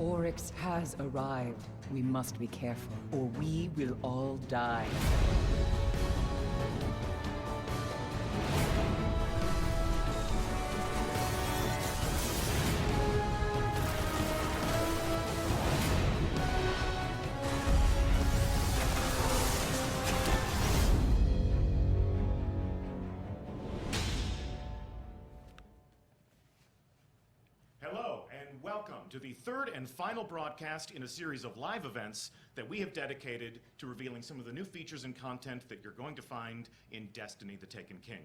Oryx has arrived. We must be careful, or we will all die. Welcome to the third and final broadcast in a series of live events that we have dedicated to revealing some of the new features and content that you're going to find in Destiny: The Taken King.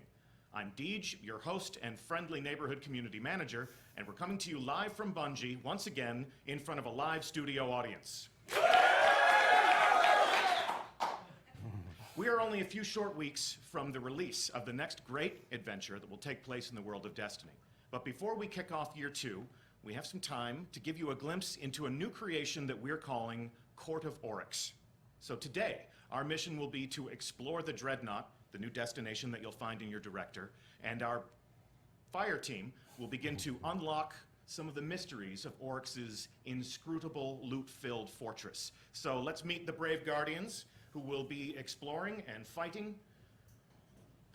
I'm Deej, your host and friendly neighborhood community manager, and we're coming to you live from Bungie, once again, in front of a live studio audience. We are only a few short weeks from the release of the next great adventure that will take place in the world of Destiny. But before we kick off year 2, we have some time to give you a glimpse into a new creation that we're calling Court of Oryx. So today, our mission will be to explore the dreadnaught, the new destination that you'll find in your director, and our fire team will begin to unlock some of the mysteries of Oryx's inscrutable, loot-filled fortress. So let's meet the brave guardians who will be exploring and fighting.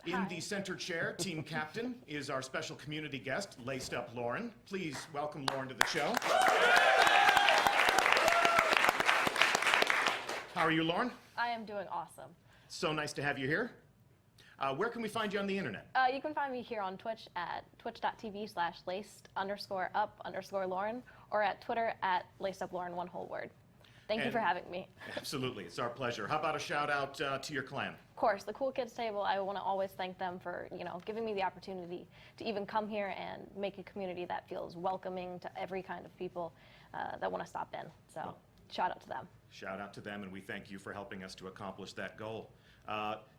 In the center chair, team captain, is our special community guest, Laced Up Lauren. Please welcome Lauren to the show. How are you, Lauren? I am doing awesome. So nice to have you here. Where can we find you on the internet? You can find me here on Twitch at twitch.tv/laced_up_Lauren or at Twitter at lacedUpLauren, one whole word. Thank you for having me. Absolutely, it's our pleasure. How about a shout out to your clan? Of course, the Cool Kids Table. I want to always thank them for, giving me the opportunity to even come here and make a community that feels welcoming to every kind of people that want to stop in. So, shout out to them. Shout out to them, and we thank you for helping us to accomplish that goal.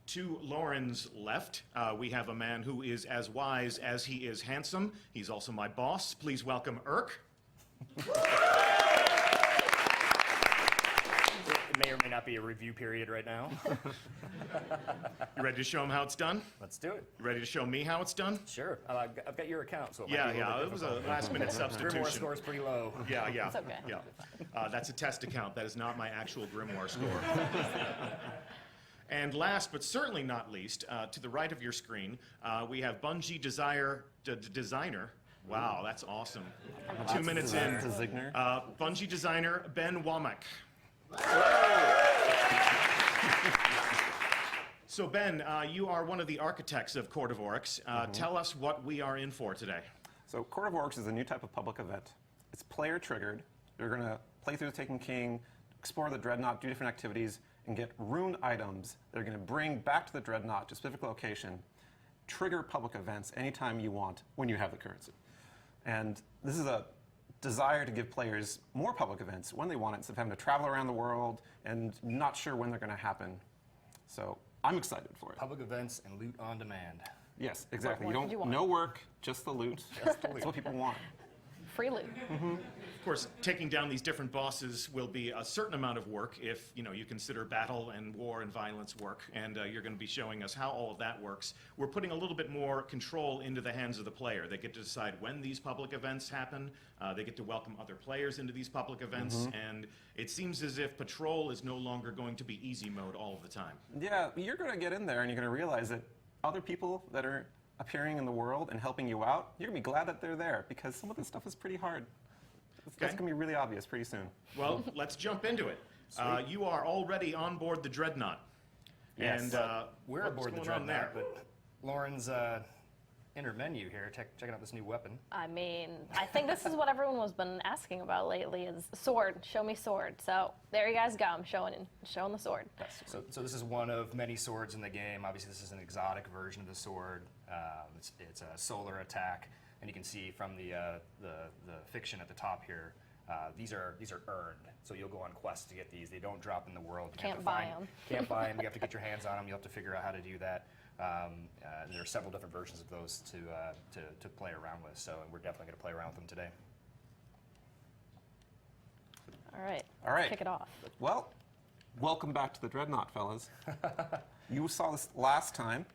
To Lauren's left, we have a man who is as wise as he is handsome. He's also my boss. Please welcome Urk. It may or may not be a review period right now. You ready to show him how it's done? Let's do it. You ready to show me how it's done? Sure. I've got your account, so it might be it was a last-minute substitution. Grimoire score is pretty low. Yeah. It's okay. Yeah. That's a test account. That is not my actual Grimoire score. And last, but certainly not least, to the right of your screen, we have Bungie designer. Wow, that's awesome. 2 minutes in. Bungie designer Ben Womack. So Ben, you are one of the architects of Court of Oryx. Tell us what we are in for today. So Court of Oryx is a new type of public event. It's player triggered. You're going to play through the Taken King, explore the dreadnought, do different activities, and get rune items that are going to bring back to the dreadnought to a specific location, trigger public events anytime you want when you have the currency. And this is a desire to give players more public events when they want it, instead of having to travel around the world and not sure when they're going to happen. So I'm excited for it. Public events and loot on demand. Yes, exactly. No work, just the loot. That's what people want. Free loot. Of course, taking down these different bosses will be a certain amount of work if you consider battle and war and violence work, and you're going to be showing us how all of that works. We're putting a little bit more control into the hands of the player. They get to decide when these public events happen. They get to welcome other players into these public events, and it seems as if patrol is no longer going to be easy mode all of the time. Yeah, you're going to get in there and you're going to realize that other people that are appearing in the world and helping you out, you're going to be glad that they're there, because some of this stuff is pretty hard. That's going to be really obvious pretty soon. Well, let's jump into it. You are already on board the dreadnought. Yes. And we're aboard the dreadnought, but Lauren's inner menu here, checking out this new weapon. I mean, I think this is what everyone has been asking about lately, is sword. Show me sword. So there you guys go. I'm showing the sword. So this is one of many swords in the game. Obviously, this is an exotic version of the sword. It's a solar attack, and you can see from the fiction at the top here. These are earned, so you'll go on quests to get these. They don't drop in the world. Can't buy them. Can't buy them. You have to get your hands on them. You have to figure out how to do that. There are several different versions of those to play around with, so we're definitely going to play around with them today. All right. Let's kick it off. Well, welcome back to the dreadnought, fellas. You saw this last time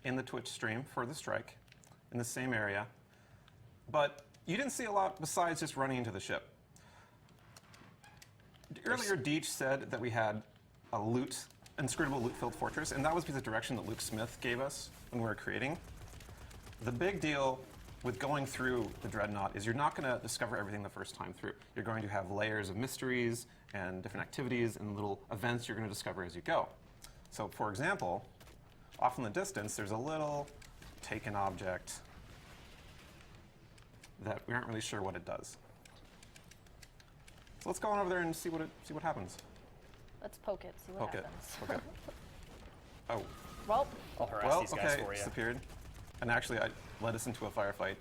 in the Twitch stream for the strike in the same area, but you didn't see a lot besides just running into the ship. Earlier, Deech said that we had a inscrutable loot-filled fortress, and that was because of the direction that Luke Smith gave us when we were creating. The big deal with going through the dreadnaught is you're not going to discover everything the first time through. You're going to have layers of mysteries and different activities and little events you're going to discover as you go. So, for example, off in the distance, there's a little taken object that we aren't really sure what it does. So let's go on over there and see what happens. Let's poke it, see what Poke it. happens. Okay. Oh. Well, I'll harass Well, these guys okay, for you. disappeared. And actually, I led us into a firefight.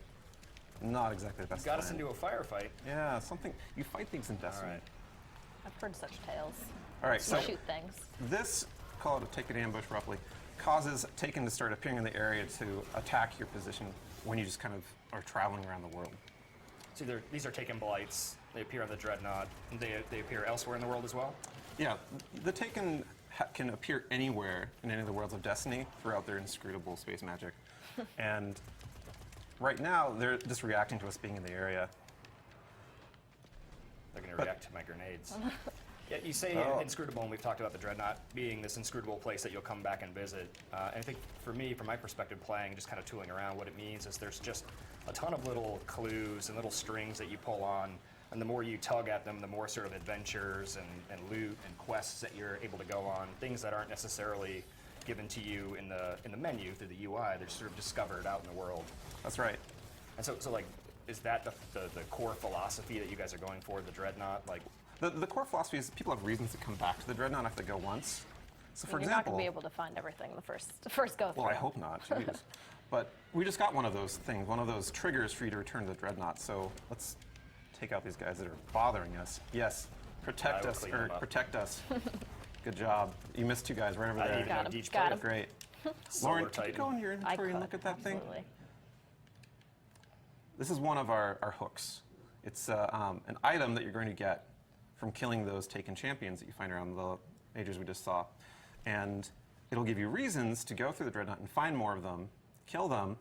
Not exactly the best. Got us plan. into a firefight. Yeah, something. You fight things in Destiny. All right. I've heard such tales. All right, You so shoot things. this, call it a take an ambush roughly, causes Taken to start appearing in the area to attack your position when you just kind of are traveling around the world. So these are Taken blights. They appear on the dreadnought. They appear elsewhere in the world as well. Yeah, the Taken can appear anywhere in any of the worlds of Destiny throughout their inscrutable space magic. And right now, they're just reacting to us being in the area. They're going to react to my grenades. Yeah, you say Oh. inscrutable, and we've talked about the dreadnought being this inscrutable place that you'll come back and visit. And I think for me, from my perspective, playing, just kind of tooling around, what it means is there's just a ton of little clues and little strings that you pull on. And the more you tug at them, the more sort of adventures and loot and quests that you're able to go on. Things that aren't necessarily given to you in the menu through the UI. They're sort of discovered out in the world. That's right. And so like, is that the core philosophy that you guys are going for, the dreadnought? Like, The core philosophy is people have reasons to come back to the Dreadnought if they go once. So, for You're not example, going to be able to find everything the first go through. well, I hope not. Jeez. But we just got one of those things, one of those triggers for you to return to the Dreadnought. So let's take out these guys that are bothering us. Yes, protect I will us, clean them up. protect us. Good job. You missed two guys right over I there. didn't even Got know him, Deech got played. him. Great. Solar Lauren, can you Titan. go in your I inventory and could, look at that thing? absolutely. This is one of our hooks. It's an item that you're going to get from killing those Taken champions that you find around the majors we just saw. And it'll give you reasons to go through the Dreadnought and find more of them, kill them,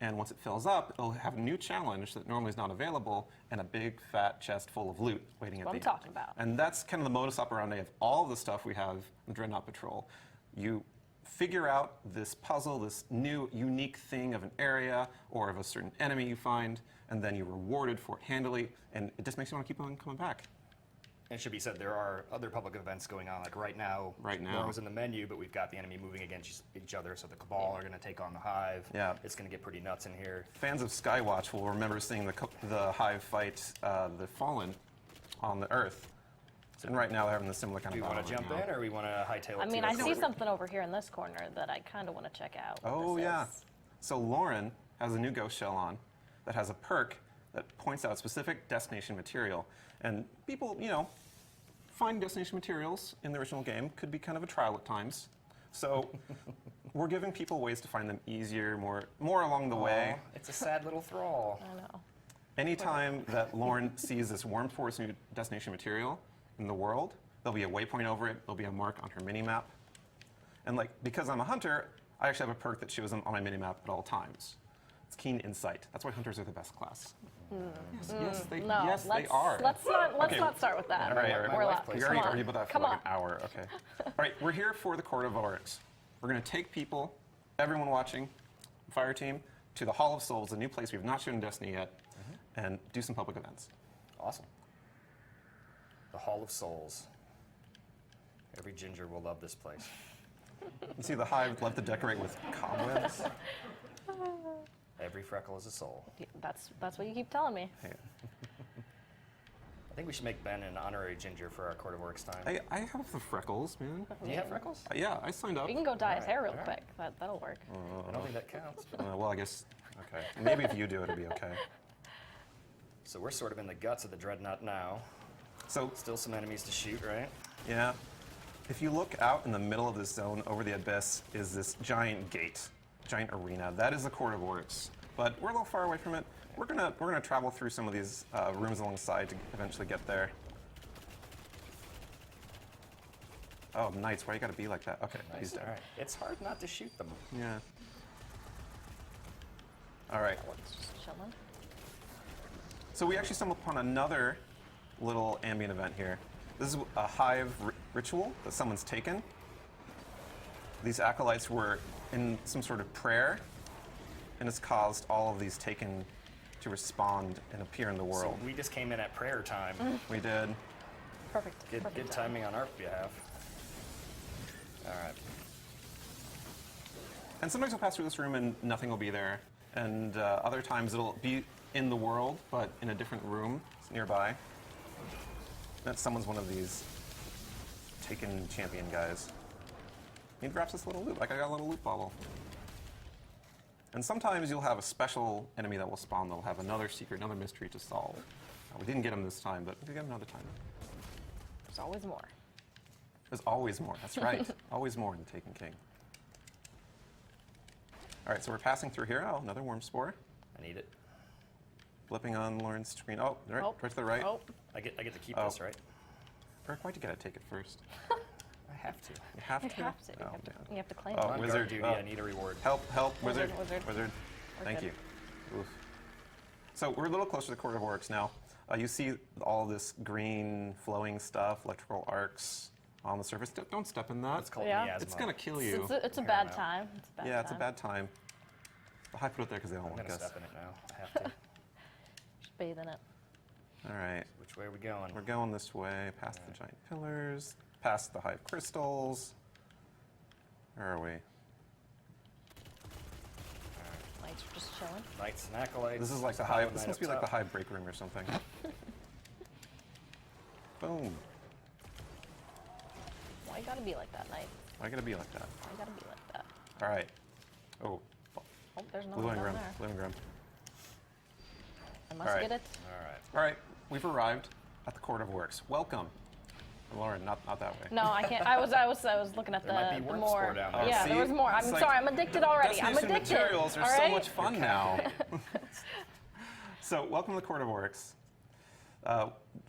and once it fills up, it'll have a new challenge that normally is not available, and a big fat chest full of loot waiting at What the I'm end. talking about. And that's kind of the modus operandi of all of the stuff we have in Dreadnought Patrol. You figure out this puzzle, this new unique thing of an area or of a certain enemy you find, and then you're rewarded for it handily, and it just makes you want to keep on coming back. And it should be said, there are other public events going on. Like right now, Right now. Lauren was in the menu, but we've got the enemy moving against each other. So the Cabal are going to take on the Hive. Yeah. It's going to get pretty nuts in here. Fans of Skywatch will remember seeing the Hive fight the Fallen on the Earth. And right now they're having the similar kind Do we of want to battle jump right now. in, or we want to hightail it? I mean, to I us? see something over here in this corner that I kind of want to check out. what Oh, this yeah. is. So Lauren has a new ghost shell on that has a perk that points out specific destination material. And people, find destination materials in the original game could be kind of a trial at times. So we're giving people ways to find them easier, more along the way. Aw, it's a sad little thrall. I know. Anytime that Lauren sees this Worm Force new destination material in the world, there'll be a waypoint over it, there'll be a mark on her mini-map. And because I'm a hunter, I actually have a perk that shows them on my mini-map at all times. It's Keen Insight. That's why hunters are the best class. Yes, they are. Let's not start with that. All right, all right. My We're wife allowed- plays We come already on. argued about that for Come like on. an hour. Okay. All right, we're here for the Court of Oryx. We're going to take people, everyone watching, Fire Team, to the Hall of Souls, a new place we've not shown in Destiny yet, and do some public events. Awesome. The Hall of Souls. Every ginger will love this place. You see the Hive love to decorate with cobwebs. Every freckle is a soul. Yeah, that's what you keep telling me. Hey, I think we should make Ben an honorary ginger for our Court of Works time. I have the freckles, man. Do you have freckles? Yeah, I signed up. We can go dye his hair real all quick. That'll work. I don't think that counts. Well, I guess, okay. Maybe if you do, it'll be okay. So we're sort of in the guts of the Dreadnought now. So, Still some enemies to shoot, right? yeah, if you look out in the middle of this zone over the abyss is this giant gate, giant arena. That is the Court of Oryx. But we're a little far away from it. We're gonna travel through some of these rooms alongside to eventually get there. Oh, Knights, why you gotta be like that? Okay, he's All dead. right. It's hard not to shoot them. Yeah. All right. It's just chilling. So we actually stumbled upon another little ambient event here. This is a hive ritual that someone's taken. These acolytes were in some sort of prayer, and it's caused all of these taken to respond and appear in the world. So we just came in at prayer time. We did. Perfect. Good, perfect good timing on our behalf. All right. And sometimes you'll pass through this room and nothing will be there. And other times it'll be in the world, but in a different room nearby. That's someone's one of these taken champion guys. He drops this little loot, like I got a little loot bauble. And sometimes you'll have a special enemy that will spawn that'll have another secret, another mystery to solve. We didn't get him this time, but we'll get him another time. There's always more. There's always more, that's right. Always more in the Taken King. All right, so we're passing through here. Oh, another worm spore. I need it. Flipping on Lauren's screen. Oh, right, Oh. right to the right. Oh, I get to keep Oh. this, right? Eric, why'd you gotta take it first? I have to. You have you to? have to. Oh, You have to, man. you have to claim Oh, it. On wizard. guard duty, Oh. I need a reward. Help, help, Wizard, wizard. wizard. Thank good. you. Oof. So we're a little closer to the Court of Oryx now. You see all this green flowing stuff, electrical arcs on the surface. Don't step in that. It's called Yeah. miasma. It's gonna kill you. It's a bad Paramount. time. It's a bad Yeah, it's a time. bad time. I put it there because they don't I'm like gonna us. step in it now. I have to. Just bathe in it. All right, Which way are we going? we're going this way, past the giant pillars, past the hive crystals. Where are we? Lights are just chilling. Knights and acolytes. This is like the Hollow hive. This Knight must up be like the top. hive break room or something. Boom. Why you gotta be like that, Knight? Why gotta be like that? Why you gotta be like that? All right. Oh, Oh, there's no blue one down engram. there. Blue engram. I must All right. get it. All right. All right, we've arrived at the Court of Oryx. Welcome. Lauren, not that way. No, I can't. I was looking at There might be the worm more. spore down there. Yeah, See? there was more. I'm It's like sorry. I'm addicted already. I'm Destination addicted. materials are all so right? much fun now. So, welcome to the Court of Oryx.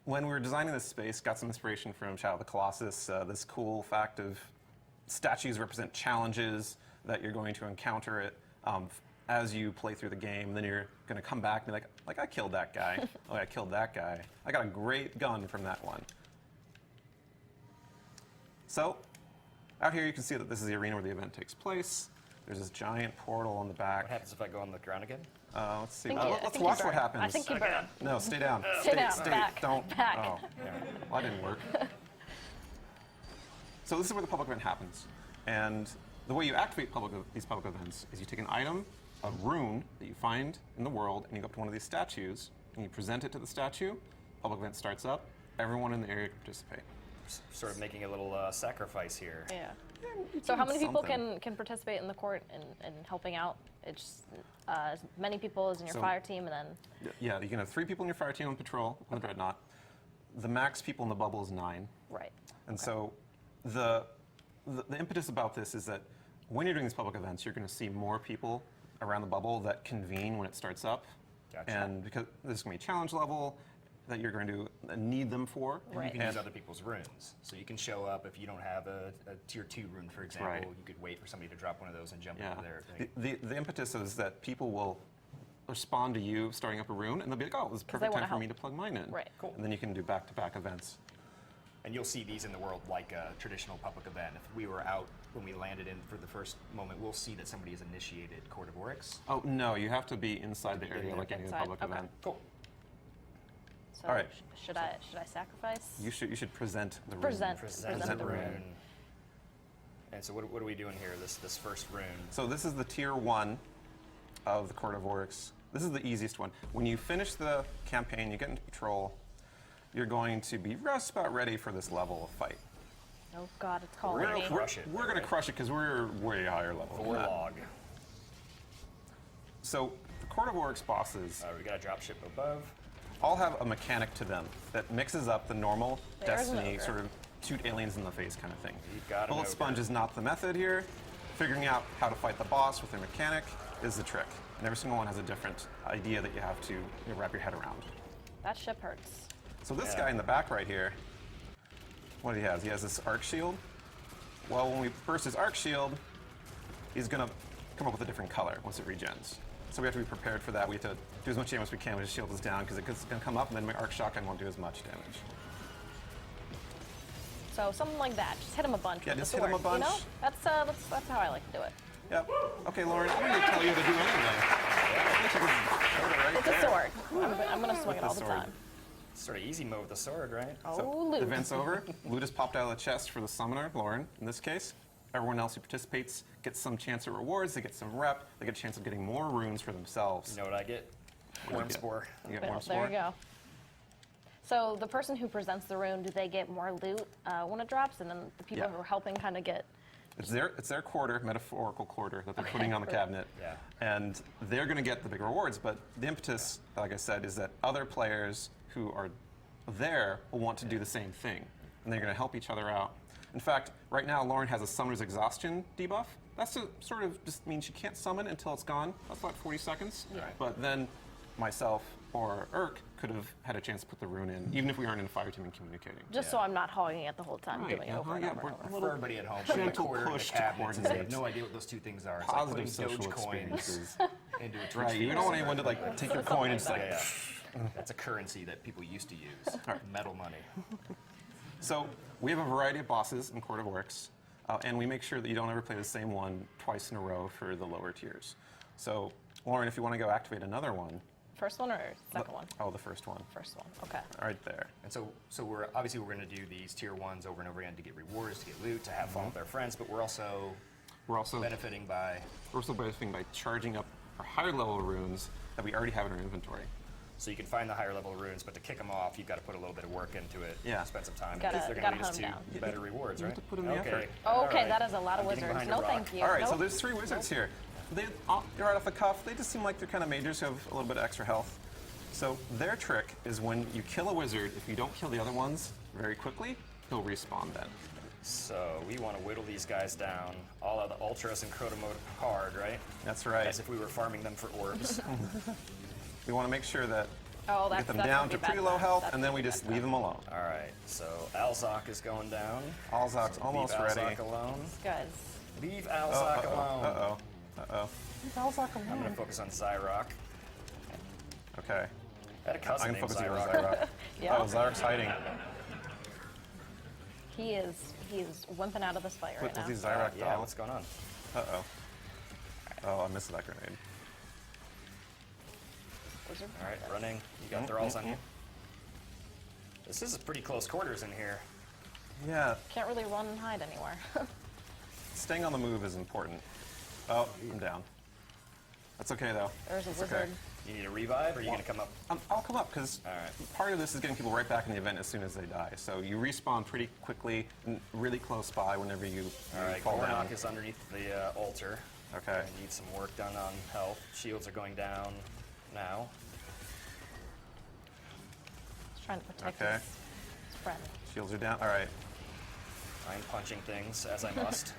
When we were designing this space, got some inspiration from Shadow of the Colossus. This cool fact of statues represent challenges that you're going to encounter it as you play through the game. And then you're going to come back and be like I killed that guy. Oh, I killed that guy. I got a great gun from that one. So, out here you can see that this is the arena where the event takes place. There's this giant portal on the back. What happens if I go on the ground again? Let's see. I Let's think you watch burn. what happens. I think you burn. No, stay down. Stay down. Back. Don't. Back. Oh, Yeah. well, that didn't work. So this is where the public event happens. And the way you activate these public events is you take an item, a rune that you find in the world, and you go up to one of these statues, and you present it to the statue. Public event starts up. Everyone in the area can participate. Sort of making a little sacrifice here. Yeah. So how many people something. can participate in the court and helping out? It's as many people as in your So- fire team, and then Yeah, you can have 3 people in your fire team on patrol on the dreadnaught. The max people in the bubble is 9. right. And so the impetus about this is that when you're doing these public events, you're going to see more people around the bubble that convene when it starts up. Gotcha. And because this is going to be a challenge level that you're going to need them for. And Right. you can use other people's runes. So you can show up if you don't have a tier 2 rune, for example. Right. You could wait for somebody to drop one of those and jump Yeah. over there. The impetus is that people will respond to you starting up a rune, and they'll be like, oh, this is they perfect wanna time for help. me to plug mine in. Right. Cool. And then you can do back-to-back events. And you'll see these in the world like a traditional public event. If we were out when we landed in for the first moment, we'll see that somebody has initiated Court of Oryx. Oh, no, you have to be inside the area there. like any other Inside, public okay. event. Cool. So All right. should I sacrifice? You should present the rune. Present. Present the the rune. rune. And so what are we doing here, this first rune? So this is the tier 1 of the Court of Oryx. This is the easiest one. When you finish the campaign, you get into patrol, you're going to be just about ready for this level of fight. Oh God, it's calling me. Crush it, We're going to right? crush it because we're way higher level than that. Vorlog. So the Court of Oryx bosses We got a dropship above. all have a mechanic to them that mixes up the normal There's an Destiny ogre. sort of shoot aliens in the face kind of thing. You've got an Bullet ogre. Sponge is not the method here. Figuring out how to fight the boss with their mechanic is the trick. And every single one has a different idea that you have to wrap your head around. That ship hurts. So this Yeah. guy in the back right here, what he has? He has this arc shield. Well, when we burst his arc shield, he's gonna come up with a different color once it regens. So we have to be prepared for that. We have to do as much damage as we can when his shield is down because it's gonna come up and then my arc shotgun won't do as much damage. So something like that. Just hit him a bunch. Yeah, with just the hit him a sword, You know? bunch. That's how I like to do it. Yep. Okay, Lauren, I'm going to tell you to do anything. It's a sword. I'm gonna swing it the all the sword. time. Sort of easy mode with the sword, right? Oh, The loot. event's over. Loot is popped out of the chest for the summoner, Lauren, in this case. Everyone else who participates gets some chance at rewards. They get some rep. They get a chance of getting more runes for themselves. You know what I get? do you Worm get? spore. You get There worm you spore. go. So the person who presents the rune, do they get more loot when it drops, and then the people Yeah. who are helping kind of get? It's their quarter, metaphorical quarter, that they're putting on the cabinet. Yeah. And they're going to get the big rewards, but the impetus, like I said, is that other players who are there will want to do the same thing. And they're going to help each other out. In fact, right now, Lauren has a summoner's exhaustion debuff. That's to sort of just means she can't summon until it's gone. That's like 40 seconds. Yeah. But then myself or Urk could have had a chance to put the rune in, even if we aren't in fire team and communicating. Just so I'm not hogging it the whole time, Right, doing it over and yeah, over and over. For everybody at home, putting a gentle quarter in the push to cabinets and they have coordinate. no idea what those two things are. It's Positive like putting social Doge coins experiences. into a Twitch Right, you feed don't want somewhere. anyone to like take your coin and just like. Yeah, yeah. That's a currency that people used to use. Metal money. So we have a variety of bosses in Court of Oryx, and we make sure that you don't ever play the same one twice in a row for the lower tiers. So Lauren, if you want to go activate another one. First one or second one? Oh, the first one. First one. Okay. Right there. And so we're obviously we're going to do these tier ones over and over again to get rewards, to get loot, to have fun with our friends, but we're also We're also benefiting by benefiting by charging up our higher level runes that we already have in our inventory. so you can find the higher level runes, but to kick them off, you've got to put a little bit of work into it. Yeah. Spend some time. Gotta- because they're gotta going to lead us hunt 'em to down. better rewards, You right? have to put in the okay. effort. Oh, All okay, right. that is a lot of I'm getting wizards. behind a No, rock. thank you. All right, so Nope. there's 3 wizards here. They, right off the cuff, they just seem like they're kind of majors who have a little bit of extra health. So their trick is when you kill a wizard, if you don't kill the other ones very quickly, he'll respawn then. So we want to whittle these guys down, all of the ultras and Crota mode hard, right? That's right. As if we were farming them for orbs. We want to make sure that Oh, we that's get them that's down gonna to be pretty bad low time. health, That's and then gonna we be just bad leave them alone. All right, so Alzok is going down. Alzok's almost Leave ready. Alzok alone. Guys, Leave Alzok alone. Uh-oh. Uh-oh. Alzok I'm going to alone. focus on Zyrok. Okay. I had a cousin I'm named focusing on Zyrok. Zyrok. Yeah. Oh, Zyrok's hiding. he is wimping out of this fight right What now. does he Zyrok Yeah, doll? what's going on? Uh-oh. Oh, I missed that grenade. Wizard. All right, running. You got thralls on you. This is pretty close quarters in here. Yeah, Can't really run and hide anywhere. staying on the move is important. Oh, I'm down. That's okay, though. There's a It's wizard. okay. You need a revive, or are you going to come up? I'll come up, because All right. part of this is getting people right back in the event as soon as they die. So you respawn pretty quickly, and really close by whenever you All right, fall down. Gornok is underneath the altar. Okay. I need some work done on health. Shields are going down now. He's trying to protect Okay. his friend. Shields are down. All right. I'm punching things as I must.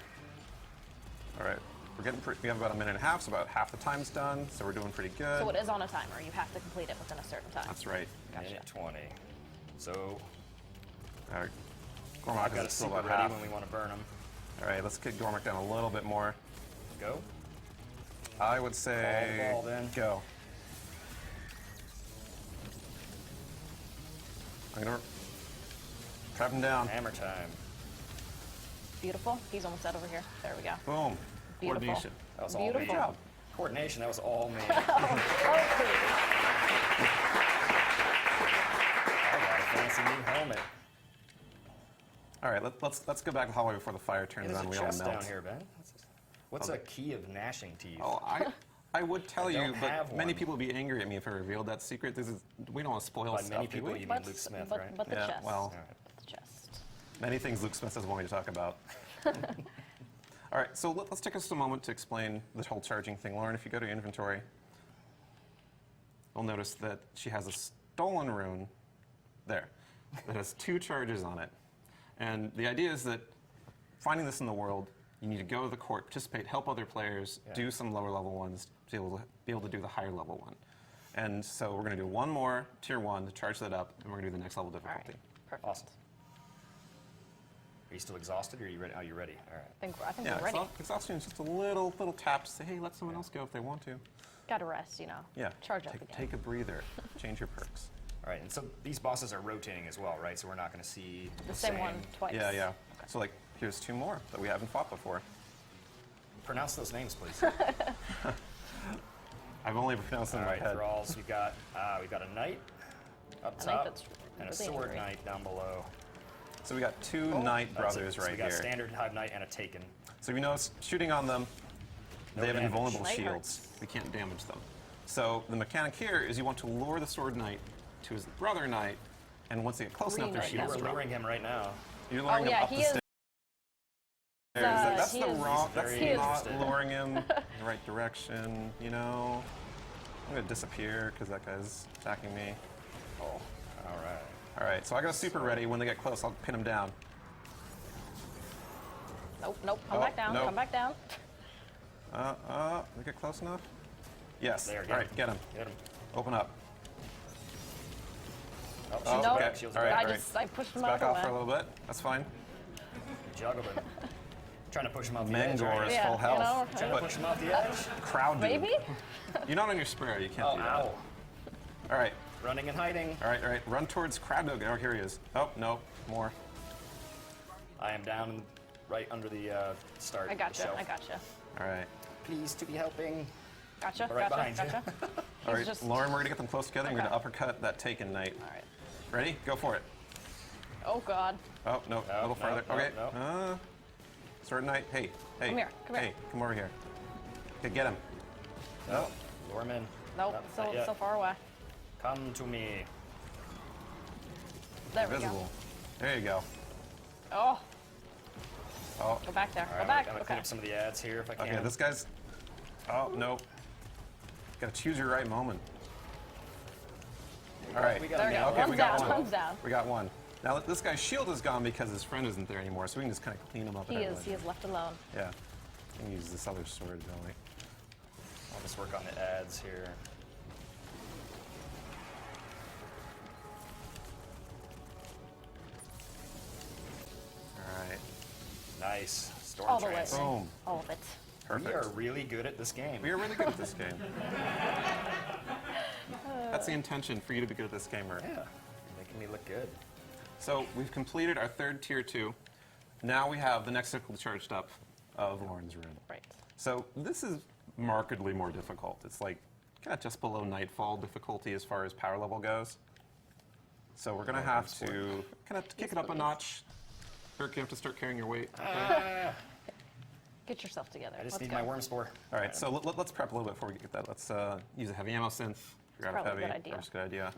All right. We're getting we have about a minute and a half, so about half the time's done. So we're doing pretty good. So it is on a timer. You have to complete it within a certain time. That's right. Minute 20. So All right. I've Gormak got a is still super about ready half. when we want to burn them. All right, let's get Gormak down a little bit more. Go. I would say Ball then. go. I'm gonna trap him down. Hammer time. Beautiful. He's almost dead over here. There we go. Boom. Beautiful. Coordination. That was all me. Beautiful. job. Coordination, that was all me. Oh, please. I got a fancy new helmet. All right, let's go back to the hallway before the fire turns There's on. a We all chest melt. down here, Ben. What's a key of gnashing teeth? Oh, I would tell I you, don't have but many one. people would be angry at me if I revealed that secret. We don't want to spoil By stuff, many do people, we? you mean But, Luke Smith, but, right? but the Yeah, chest. well, But the chest. many things Luke Smith doesn't want me to talk about. All right, so let's take us a moment to explain the whole charging thing. Lauren, if you go to inventory, you'll notice that she has a stolen rune there that has 2 charges on it. And the idea is that finding this in the world, you need to go to the court, participate, help other players, do some lower level ones to be able to do the higher level one. And so we're going to do one more tier 1 to charge that up, and we're going to do the next level All right. difficulty. Perfect. Awesome. Are you still exhausted, or are you ready? Are you ready? All right. I think Yeah, we're ready. exhaustion is just a little tap to say, hey, let someone else go if they want to. Gotta rest, you know. Yeah. Charge up again. Take a breather. Change your perks. All right, and so these bosses are rotating as well, right? So we're not going to see The same one twice. Yeah, yeah. So like, here's 2 more that we haven't fought before. Pronounce those names, please. I've only pronounced them All in right, my head. thralls. We've got a knight up A knight top that's and a really sword angry. knight down below. So we got 2 Knight That's it. brothers So right we got here. standard hive knight and a taken. So if you notice, shooting on them, No they have damage. invulnerable Knight shields. hurts. We can't damage them. So the mechanic here is you want to lure the sword knight to his brother knight, and once they get close enough, their Re-knight shields them. We're drop. luring him right now. You're luring him yeah, up he the is- stairs. That's he the is- wrong. he's That's very not interested. luring him in the right direction. You know, I'm gonna disappear because that guy's attacking me. Oh, all right. All right, so I got a super ready. When they get close, I'll pin him down. Nope, nope. Come Oh, back down. nope. Come back down. We get close enough? Yes. There, All get right, him. get him. Get him. Open up. Oh, Oh, shields Nope. are okay. back. Shields All are right, back. I pushed him Let's back out of off the for a way. little bit. That's fine. You juggled him. Trying to push him off the edge. Mangor Right? is Yeah, full you health. know, Trying to but push him off the edge. crowd dude. Maybe? You're not on your spare. You can't Oh, do that. ow. All right. Running and hiding. All right, all right. Run towards crowd dude. Oh, here he is. Oh, no. More. I am down right under the start. I gotcha. shelf. I gotcha. All right. Pleased to be helping. Gotcha. Right Gotcha. behind you. Gotcha. All He's right, just- Lauren, we're going to get them close together. You're going to Okay. uppercut that taken knight. All right. Ready? Go for it. Oh God. Oh, no. A little no, farther. no, okay. no. Sword knight. Hey. Hey. Come here, come Hey, here. come over here. Okay, get him. No. Lure him in. Nope. Not yet. So far away. Come to me. There we Invisible. go. There you go. Oh, Oh, go back there. All Go right, back. I'm gonna Okay. clean up some of the ads here if I can. okay. This guy's. Oh, no. Got to choose your right moment. All right. We got There him we go. now. Okay, we One's got down. one. One's down. We got one. Now this guy's shield is gone because his friend isn't there anymore, so we can just kind of clean him up. He at is. everyone. He is left alone. Yeah. We can use this other sword, don't we? I'll just work on the ads here. All right. Nice. Storm All the way. trance. Boom. All of it. Perfect. We are really good at this game. We are really good at this game. That's the intention, for you to be good at this game, Mert. Yeah. You're making me look good. So we've completed our third tier 2. Now we have the next circle charged up of Lauren's rune. Right. So this is markedly more difficult. It's like kind of just below Nightfall difficulty as far as power level goes. So we're going to have to kind of kick it up a notch. Kirk, you have to start carrying your weight. Get yourself together. I just Let's need go. my worm spore. All right, so let's prep a little bit before we get that. Let's use a heavy ammo synth. You're out of probably a heavy. good idea. That's a good idea.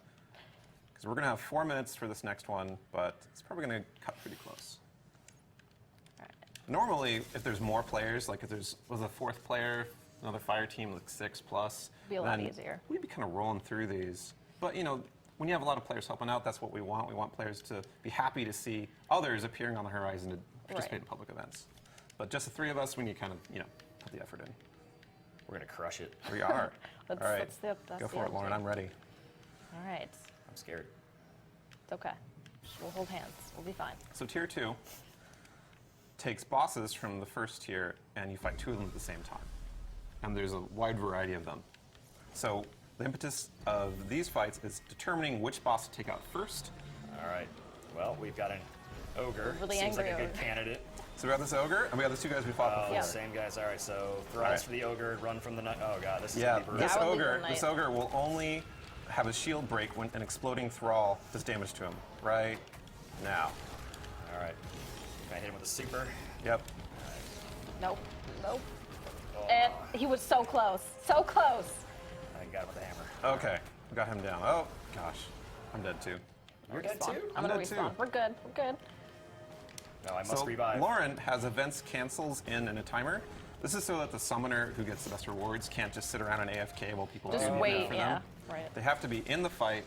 Because we're going to have 4 minutes for this next one, but it's probably going to cut pretty close. All right. Normally, if there's more players, like if there's was a 4th player, another fire team, like 6 plus, Be a lot then easier. we'd be kind of rolling through these. But, you know, when you have a lot of players helping out, that's what we want. We want players to be happy to see others appearing on the horizon to participate in public events. But just the 3 of us, we need to kind of, you know, put the effort in. We're gonna crush it. We are. That's- All right, that's the go for it, Lauren. attitude. I'm ready. All right. I'm scared. It's okay. We'll hold hands. We'll be fine. So tier 2 takes bosses from the first tier, and you fight 2 of them at the same time. And there's a wide variety of them. So the impetus of these fights is determining which boss to take out first. All right. Well, we've got an ogre. Really Seems like a angry good ogre. candidate. So we got this ogre, and we got the 2 guys we fought Oh, before. Yeah. same guys. All right. So thralls right. for the ogre, run from the knight. Oh god, this is Yeah, gonna be brutal. this Yeah, I would leave ogre, the knight. this ogre will only have a shield break when an exploding thrall does damage to him. Right now. All right. Can I hit him with a super? Yep. Nope. Nope. Oh, And he was so close. So close. I got him with a hammer. Okay, we got him down. Oh gosh, I'm dead too. You're dead Respawn. too? I'm gonna dead too. respawn. We're good. We're good. No, I must So revive. Lauren has events cancels in and a timer. This is so that the summoner who gets the best rewards can't just sit around and AFK while people Just do wait. for Yeah. them. Right. They have to be in the fight,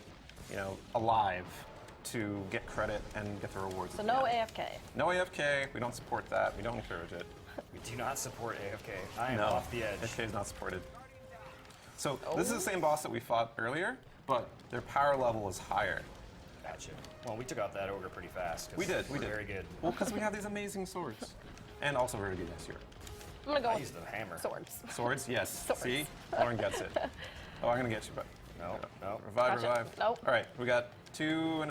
you know, alive to get credit and get the rewards. So at the no end. AFK. No AFK. We don't support that. We don't encourage it. We do not support AFK. I am No, off the edge. AFK is not supported. So this is the same boss that we fought earlier, but their power level is higher. Gotcha. Well, we took out that ogre pretty fast. 'cause We did. we're We did. Very good. Well, because we have these amazing swords, and also very good this year. I'm gonna go I with used the hammer. swords. Swords, yes. Swords. See, Lauren gets it. Oh, I'm gonna get you, but No. Revive, Gotcha. revive. Nope. All right, we got 2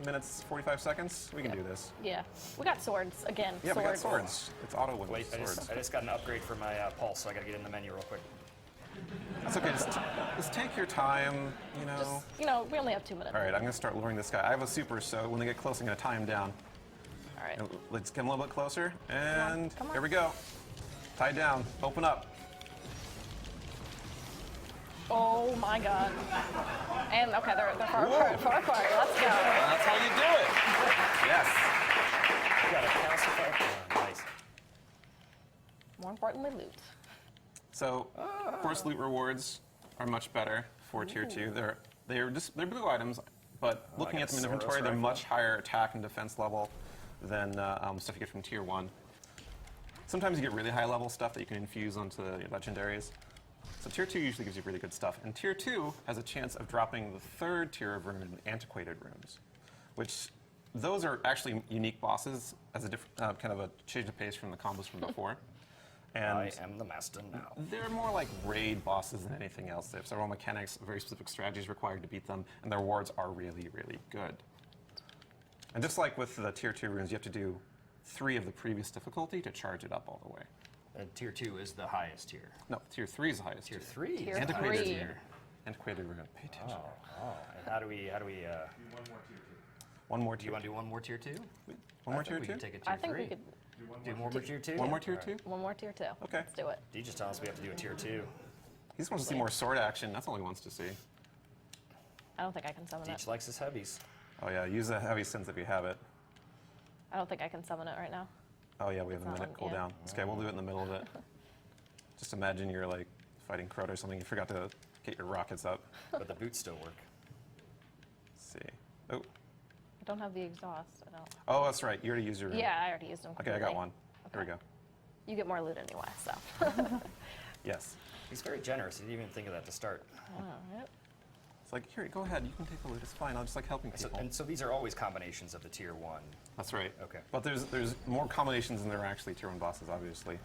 minutes 45 seconds. We can do this. Yeah. We got swords again. Yeah, swords. we got swords. It's auto win Wait, with swords. I just got an upgrade for my pulse, so I gotta get in the menu real quick. That's okay. Just take your time. You know. Just, you know, we only have 2 minutes. All right, I'm gonna start luring this guy. I have a super, so when they get close, I'm gonna tie him down. All right. And let's get him a little bit closer, and come on. here we go. Tied down. Open up. Oh my god. And okay, they're far Whoa. apart. Far apart. Let's go. That's how you do it. Yes. We got a calcify. Nice. More importantly, loot. So, of course, loot rewards are much better for tier 2. They're blue items, but looking got at them in a inventory, Soros they're rifle. much higher attack and defense level than stuff you get from tier 1. Sometimes you get really high level stuff that you can infuse onto your legendaries. So tier 2 usually gives you really good stuff. And tier 2 has a chance of dropping the 3rd tier of rune, antiquated runes, which those are actually unique bosses as a different kind of a change of pace from the combos from before. And I am the master now. they're more like raid bosses than anything else. They have several mechanics, very specific strategies required to beat them, and their rewards are really, really good. And just like with the tier 2 runes, you have to do 3 of the previous difficulty to charge it up all the way. And tier 2 is the highest tier. No, tier 3 is the highest Tier tier. 3 Tier is the Antiquated highest three. tier. Antiquated rune. Pay attention. And how do we One more do tier. you want to do one more tier 2? One more I tier think we 2? could take a tier I think 3. we could do more tier 2? One more tier 2? one more tier 2. Okay. Let's do it. You just tell us we have to do a tier 2. He just wants to see more sword action. That's all he wants to see. I don't think I can summon it. Deech likes his heavies. Oh yeah, use the heavy sins if you have it. I don't think I can summon it right now. Oh yeah, we have a That minute one, yeah. cooldown. Okay, we'll do it in the middle of it. Just imagine you're like fighting Crota or something. You forgot to get your rockets up. But the boots still work. Let's see. Oh, I don't have the exhaust. I don't. oh, that's right. You already used your. Yeah, I already used them. Okay, I got completely. one. Here we go. You get more loot anyway, so. Yes. He's very generous. He didn't even think of that to start. All right. It's like, here, go ahead. You can take the loot. It's fine. I'll just like helping So, people. and so these are always combinations of the tier 1. That's right. Okay. But there's more combinations than there are actually tier 1 bosses, obviously.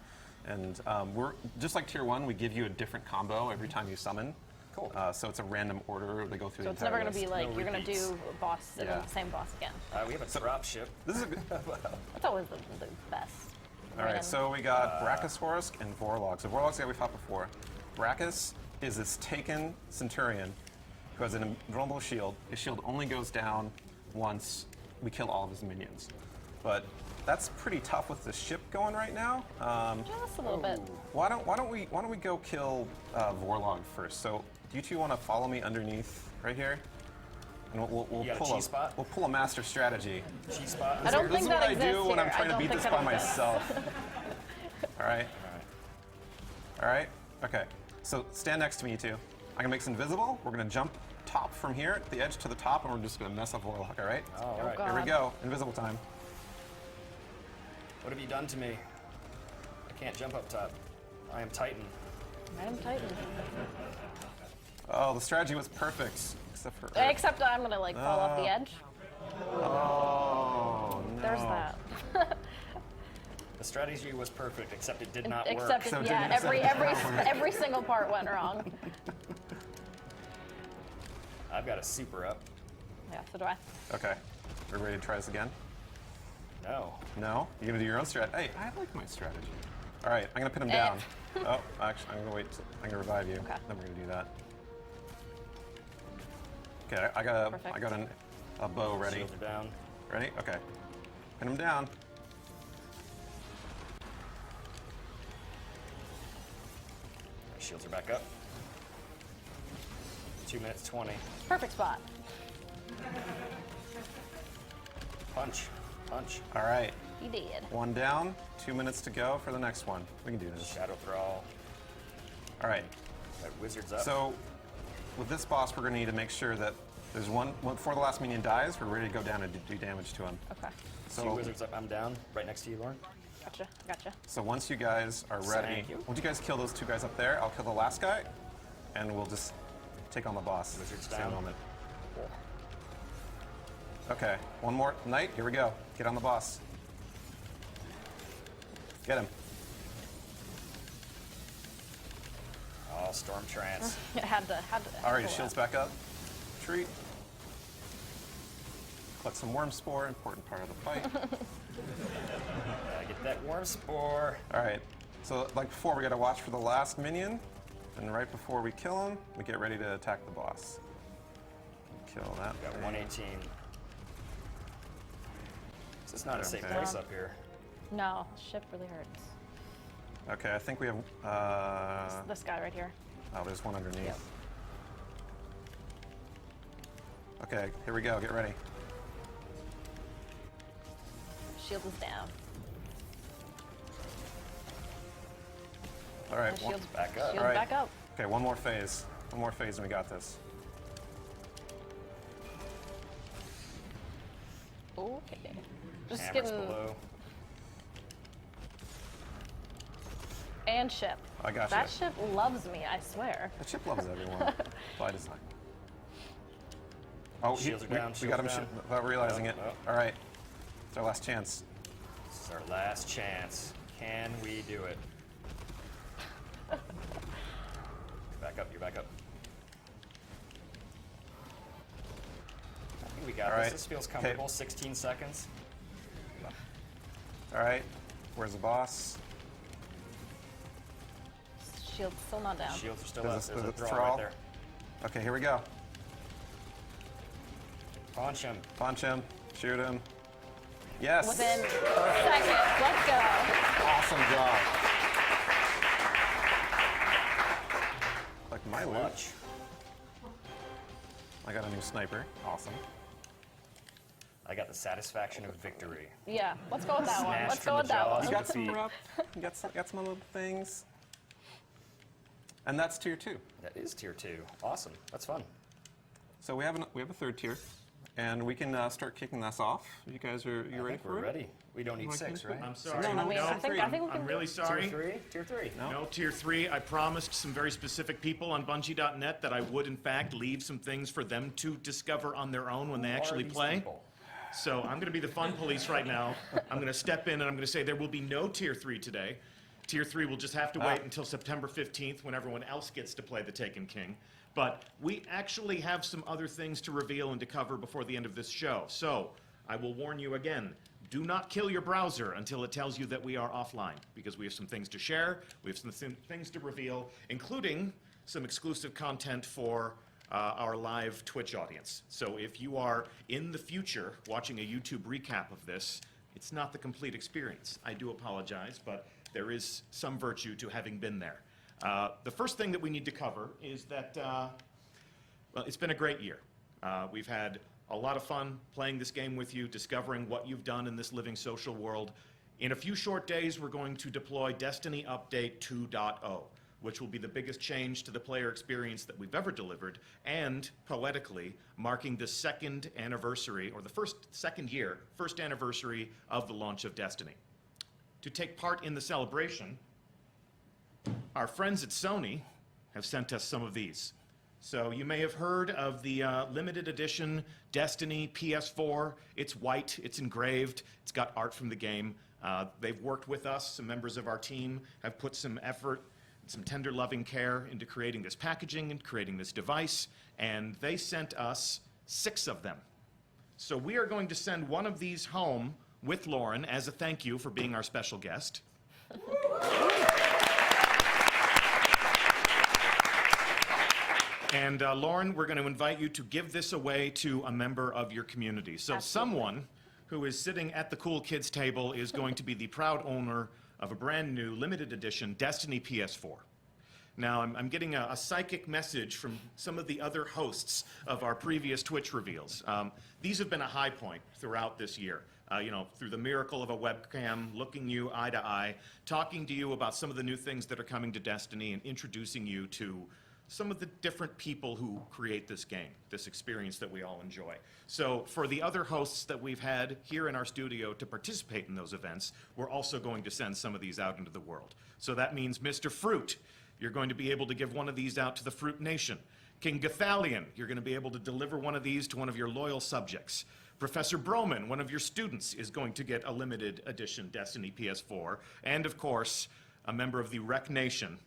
And we're just like tier 1. We give you a different combo every time you summon. Cool. So it's a random order. They go through So the it's entire never going to be list. like No you're going to repeats. do a boss and then Yeah. the same boss again. We have a drop ship. This is a good. That's always the best. All right, so we got Brachiosaurus and Vorlog. So Vorlog's the guy we fought before. Brachus is this taken Centurion who has an invulnerable shield. His shield only goes down once we kill all of his minions. But that's pretty tough with the ship going right now. Just a little bit. Why don't we go kill Vorlog first? So do you two want to follow me underneath right here? And we'll You got a pull cheese spot? we'll pull a master strategy. Cheese spot. I don't This think is that what I exists do when I'm here. trying I to don't beat think this that by exists. myself. All right. All right. Okay. So stand next to me, you two. I'm gonna make this invisible. We're gonna jump top from here at the edge to the top, and we're just gonna mess up Warlock. All right. All Oh, right. God. Here we go. Invisible time. What have you done to me? I can't jump up top. I am Titan. I am Titan. Oh, the strategy was perfect, except for. Except I'm going to like fall off the edge. Oh no. There's that. The strategy was perfect, except it did not work. Except Except yeah, it didn't- every single part went wrong. I've got a super up. Yeah, so do I. Okay. We're ready to try this again. No. No? You're gonna do your own strategy. Hey, I like my strategy. All right, I'm gonna pin him Eh. down. Oh, actually, I'm gonna wait. I'm gonna revive you. Okay. Then we're gonna do that. Okay, I got Perfect. a bow ready. Shields are down. Ready? Okay. Pin him down. Shields are back up. 2 minutes 20. Perfect spot. Punch. Punch. All right. He did. One down. 2 minutes to go for the next one. We can do this. Shadow Thrall. All right. Right, wizards up. So, with this boss, we're gonna need to make sure that there's one before the last minion dies. We're ready to go down and do damage to him. Okay. Two So, wizards up. I'm down. Right next to you, Lauren. Gotcha. so once you guys are ready, Thank you. once you guys kill those two guys up there, I'll kill the last guy, and we'll just take on the boss. Wizards Same down. moment. Okay, one more knight. Here we go. Get on the boss. Get him. Oh, Storm Trance. It had to. All right, pull shields that. back up. Retreat. Collect some worm spore, important part of the fight. Get that Worm Spore. All right, so like before, we gotta watch for the last minion, and right before we kill him, we get ready to attack the boss. Kill that. Got thing. 118. This is not a safe Okay. place up here. No, ship really hurts. Okay, I think we have. This guy right here. Oh, there's one underneath. Yep. Okay, here we go. Get ready. Shield is down. All right. The shield's back up. Shield All right. back up. Okay, one more phase. One more phase, and we got this. Okay. Just Hammers getting below. and ship. I got That you. ship loves me, I swear. The chip loves everyone by design. Oh, Shields are down, we got him shields down. without realizing it. Oh. All right, it's our last chance. This is our last chance. Can we do it? Back up, you're back up. I think we got All this. right. This feels Okay. comfortable. 16 seconds. All right, where's the boss? Shield's still not down. Shields are still Does up. this- There's does a it draw thrall? right there. Okay, here we go. Punch him. Punch him, shoot him. Yes. Within seconds. Let's go. Awesome job. Like my loot. Clutch. I got a new sniper. Awesome. I got the satisfaction of victory. Yeah, let's go with that one. Smash Let's from go the with that jaws. one. You got some Defeat. rep. You got some other things. And that's tier 2. That is tier 2. Awesome. That's fun. So we have a third tier, and we can start kicking this off. You guys are I ready think for we're it? ready. We don't need Like 6, this? right? I'm sorry. No, I mean, I think we I'm can really do sorry. Tier 3? Tier 3. No, tier 3. I promised some very specific people on Bungie.net that I would, in fact, leave some things for them to discover on their own when they Who are actually these play. people? So I'm going to be the fun police right now. I'm going to step in and I'm going to say there will be no tier 3 today. Tier 3 will just have to wait until September 15th when everyone else gets to play the Taken King. But we actually have some other things to reveal and to cover before the end of this show. So I will warn you again. Do not kill your browser until it tells you that we are offline, because we have some things to share, we have some things to reveal, including some exclusive content for our live Twitch audience. So if you are in the future watching a YouTube recap of this, it's not the complete experience. I do apologize, but there is some virtue to having been there. The first thing that we need to cover is that, well, it's been a great year. We've had a lot of fun playing this game with you, discovering what you've done in this living social world. In a few short days, we're going to deploy Destiny Update 2.0, which will be the biggest change to the player experience that we've ever delivered, and, poetically, marking the second anniversary, or the first anniversary of the launch of Destiny. To take part in the celebration, our friends at Sony have sent us some of these. So you may have heard of the limited edition Destiny PS4. It's white, it's engraved, it's got art from the game. They've worked with us, some members of our team have put some effort, some tender loving care into creating this packaging and creating this device, and they sent us 6 of them. So we are going to send one of these home with Lauren as a thank you for being our special guest. And Lauren, we're going to invite you to give this away to a member of your community. So someone who is sitting at the cool kids table is going to be the proud owner of a brand new limited edition Destiny PS4. Now, I'm getting a psychic message from some of the other hosts of our previous Twitch reveals. These have been a high point throughout this year. Through the miracle of a webcam, looking you eye to eye, talking to you about some of the new things that are coming to Destiny, and introducing you to some of the different people who create this game, this experience that we all enjoy. So for the other hosts that we've had here in our studio to participate in those events, we're also going to send some of these out into the world. So that means Mr. Fruit, you're going to be able to give one of these out to the Fruit Nation. King Gathalion, you're going to be able to deliver one of these to one of your loyal subjects. Professor Broman, one of your students, is going to get a limited edition Destiny PS4. And of course, a member of the Rec Nation,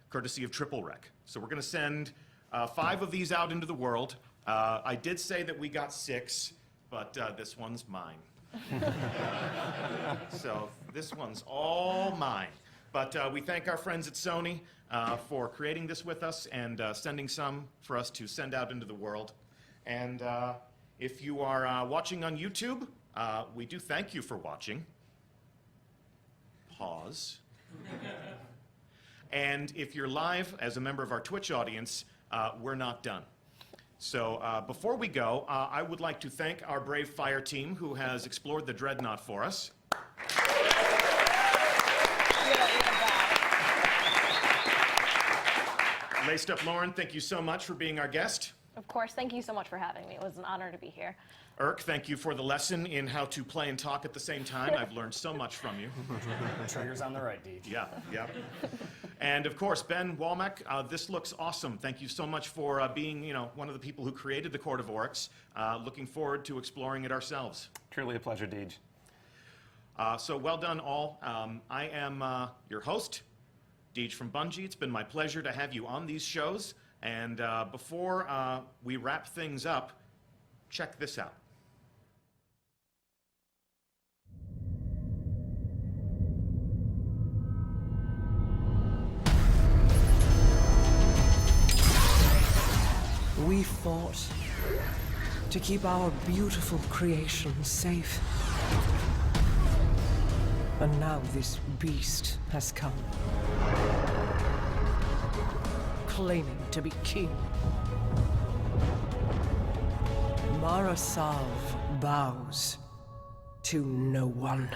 courtesy of Triple Rec. So we're going to send 5 of these out into the world. I did say that we got 6, but this one's mine. So this one's all mine. But we thank our friends at Sony for creating this with us and sending some for us to send out into the world. And if you are watching on YouTube, we do thank you for watching. Pause. And if you're live as a member of our Twitch audience, we're not done. So before we go, I would like to thank our brave fire team who has explored the dreadnaught for us. Laced Up Lauren, thank you so much for being our guest. Of course, thank you so much for having me. It was an honor to be here. Irk, thank you for the lesson in how to play and talk at the same time. I've learned so much from you. Trigger's on the right, Deej. Yeah. And of course, Ben Walmack, this looks awesome. Thank you so much for being, one of the people who created the Court of Oryx. Looking forward to exploring it ourselves. Truly a pleasure, Deej. So well done, all. I am your host, Deej from Bungie. It's been my pleasure to have you on these shows. And before we wrap things up, check this out. We fought to keep our beautiful creation safe. And now this beast has come, claiming to be king. Marasav bows to no one.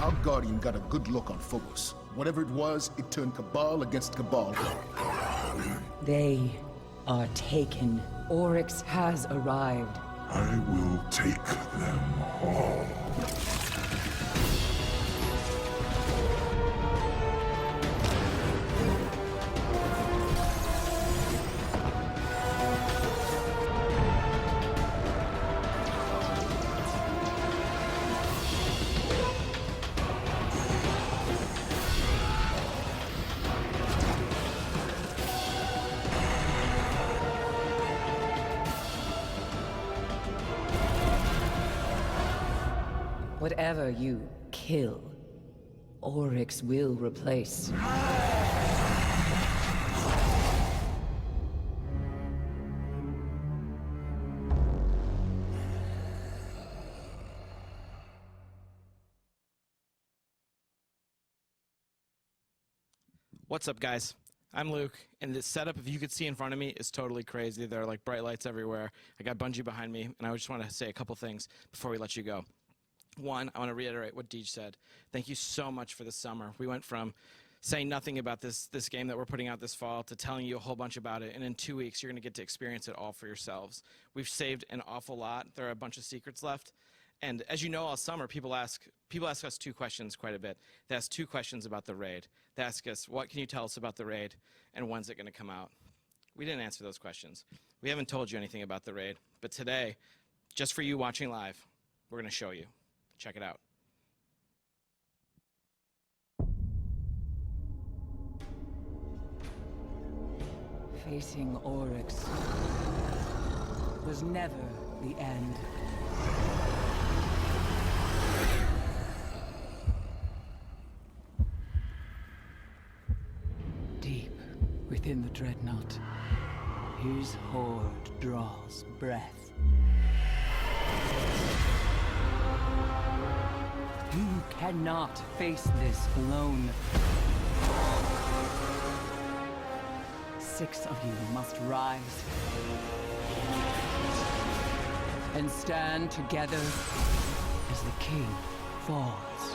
Our Guardian got a good look on Phobos. Whatever it was, it turned Cabal against Cabal. They are taken. Oryx has arrived. I will take them all. Whatever you kill, Oryx will replace. What's up, guys? I'm Luke, and this setup, if you could see in front of me, is totally crazy. There are like bright lights everywhere. I got Bungie behind me, and I just want to say a couple things before we let you go. One, I want to reiterate what Deej said. Thank you so much for this summer. We went from saying nothing about this game that we're putting out this fall to telling you a whole bunch about it, and in 2 weeks, you're going to get to experience it all for yourselves. We've saved an awful lot. There are a bunch of secrets left. And as you know, all summer, people ask us 2 questions quite a bit. They ask 2 questions about the raid. They ask us, what can you tell us about the raid, and when's it going to come out? We didn't answer those questions. We haven't told you anything about the raid. But today, just for you watching live, we're going to show you. Check it out. Facing Oryx was never the end. Deep within the dreadnaught, his horde draws breath. You cannot face this alone. 6 of you must rise and stand together as the king falls.